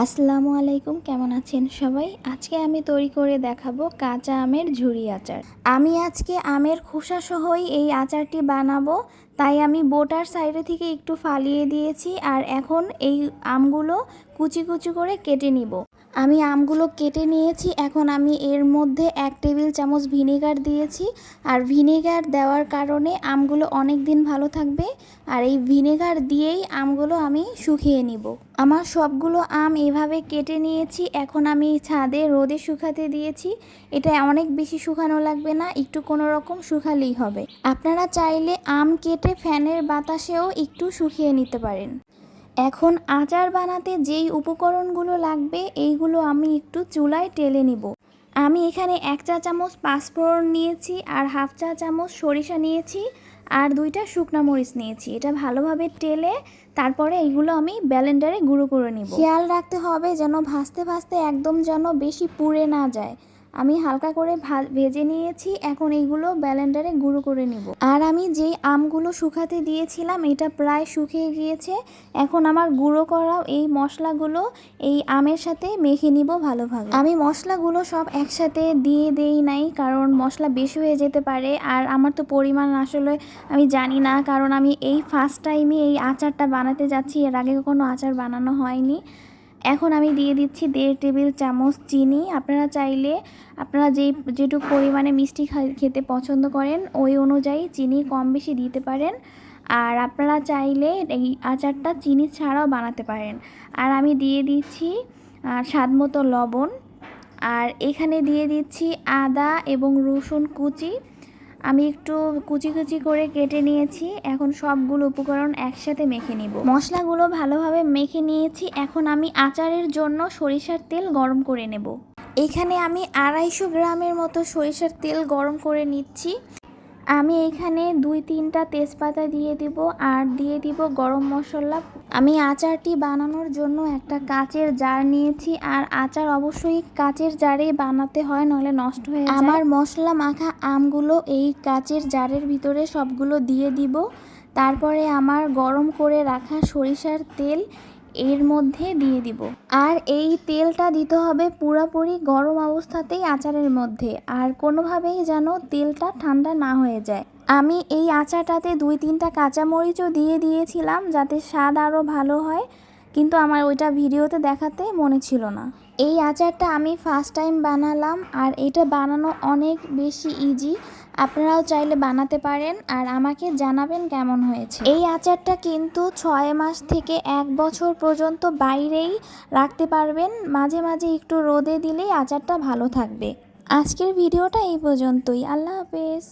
আসসালামু আলাইকুম, কেমন আছেন সবাই? আজকে আমি তৈরি করে দেখাবো কাঁচা আমের ঝুরি আচার। আমি আজকে আমের খোসা সহই এই আচারটি বানাবো, তাই আমি বোটার সাইডে থেকে একটু ফালিয়ে দিয়েছি। আর এখন এই আমগুলো কুচি কুচি করে কেটে নিব। আমি আমগুলো কেটে নিয়েছি। এখন আমি এর মধ্যে 1 টেবিল চামচ ভিনেগার দিয়েছি। আর ভিনেগার দেওয়ার কারণে আমগুলো অনেক দিন ভালো থাকবে। আর এই ভিনেগার দিয়েই আমগুলো আমি শুকিয়ে নিব। আমার সবগুলো আম এভাবে কেটে নিয়েছি। এখন আমি ছাদে রোদে শুকাতে দিয়েছি। এটা অনেক বেশি শুকানো লাগবে না, একটু কোনো রকম শুকালেই হবে। আপনারা চাইলে আম কেটে ফ্যানের বাতাসেও একটু শুকিয়ে নিতে পারেন। এখন আচার বানাতে যেই উপকরণগুলো লাগবে এইগুলো আমি একটু চুলায় টেলে নিব। আমি এখানে 1 চা চামচ পাঁচফোড়ন নিয়েছি, আর 1/2 চা চামচ সরিষা নিয়েছি, আর 2টা শুকনো মরিচ নিয়েছি। এটা ভালোভাবে টেলে তারপরে এইগুলো আমি ব্লেন্ডারে গুঁড়ো করে নিব। খেয়াল রাখতে হবে যেন ভাজতে ভাজতে একদম যেন বেশি পুড়ে না যায়। আমি হালকা করে ভেজে নিয়েছি। এখন এইগুলো ব্লেন্ডারে গুঁড়ো করে নিব। আর আমি যেই আমগুলো শুকাতে দিয়েছিলাম এটা প্রায় শুকিয়ে গিয়েছে। এখন আমার গুঁড়ো করা এই মশলাগুলো এই আমের সাথে মেখে নিব ভালোভাবে। আমি মশলাগুলো সব একসাথে দিয়ে দেই নাই, কারণ মশলা বেশি হয়ে যেতে পারে। আর আমার তো পরিমাণ আসলে আমি জানি না, কারণ আমি এই ফার্স্ট টাইমই এই আচারটা বানাতে যাচ্ছি। এর আগে কখনো আচার বানানো হয়নি। এখন আমি দিয়ে দিচ্ছি 1.5 টেবিল চামচ চিনি। আপনারা চাইলে আপনারা যেটুকু পরিমাণে মিষ্টি খেতে পছন্দ করেন ওই অনুযায়ী চিনি কম বেশি দিতে পারেন। আর আপনারা চাইলে এই আচারটা চিনি ছাড়াও বানাতে পারেন। আর আমি দিয়ে দিচ্ছি স্বাদ মতো লবণ। আর এখানে দিয়ে দিচ্ছি আদা এবং রসুন কুচি। আমি একটু কুচি কুচি করে কেটে নিয়েছি। এখন সবগুলো উপকরণ একসাথে মেখে নিব। মশলাগুলো ভালোভাবে মেখে নিয়েছি। এখন আমি আচারের জন্য সরিষার তেল গরম করে নেব। এখানে আমি 250 গ্রামের মতো সরিষার তেল গরম করে নিচ্ছি। আমি এখানে 2-3টা তেজপাতা দিয়ে দিব, আর দিয়ে দিব গরম মশলা। আমি আচারটি বানানোর জন্য একটা কাচের জার নিয়েছি। আর আচার অবশ্যই কাচের জারেই বানাতে হয়, নলে নষ্ট হয়ে যায়। আমার মশলা মাখা আমগুলো এই কাচের জারের ভিতরে সবগুলো দিয়ে দিব। তারপরে আমার গরম করে রাখা সরিষার তেল এর মধ্যে দিয়ে দিব। আর এই তেলটা দিতে হবে পুরোপুরি গরম অবস্থাতেই আচারের মধ্যে, আর কোনোভাবেই যেন তেলটা ঠান্ডা না হয়ে যায়। আমি এই আচারটাতে 2-3টা কাঁচামরিচও দিয়ে দিয়েছিলাম যাতে স্বাদ আরও ভালো হয়, কিন্তু আমার ওইটা ভিডিওতে দেখাতে মনে ছিল না। এই আচারটা আমি ফার্স্ট টাইম বানালাম, আর এটা বানানো অনেক বেশি ইজি। আপনারাও চাইলে বানাতে পারেন, আর আমাকে জানাবেন কেমন হয়েছে। এই আচারটা কিন্তু 6 মাস থেকে 1 বছর পর্যন্ত বাইরেই রাখতে পারবেন। মাঝে মাঝে একটু রোদে দিলেই আচারটা ভালো থাকবে। আজকের ভিডিওটা এই পর্যন্তই। আল্লাহ হাফেজ।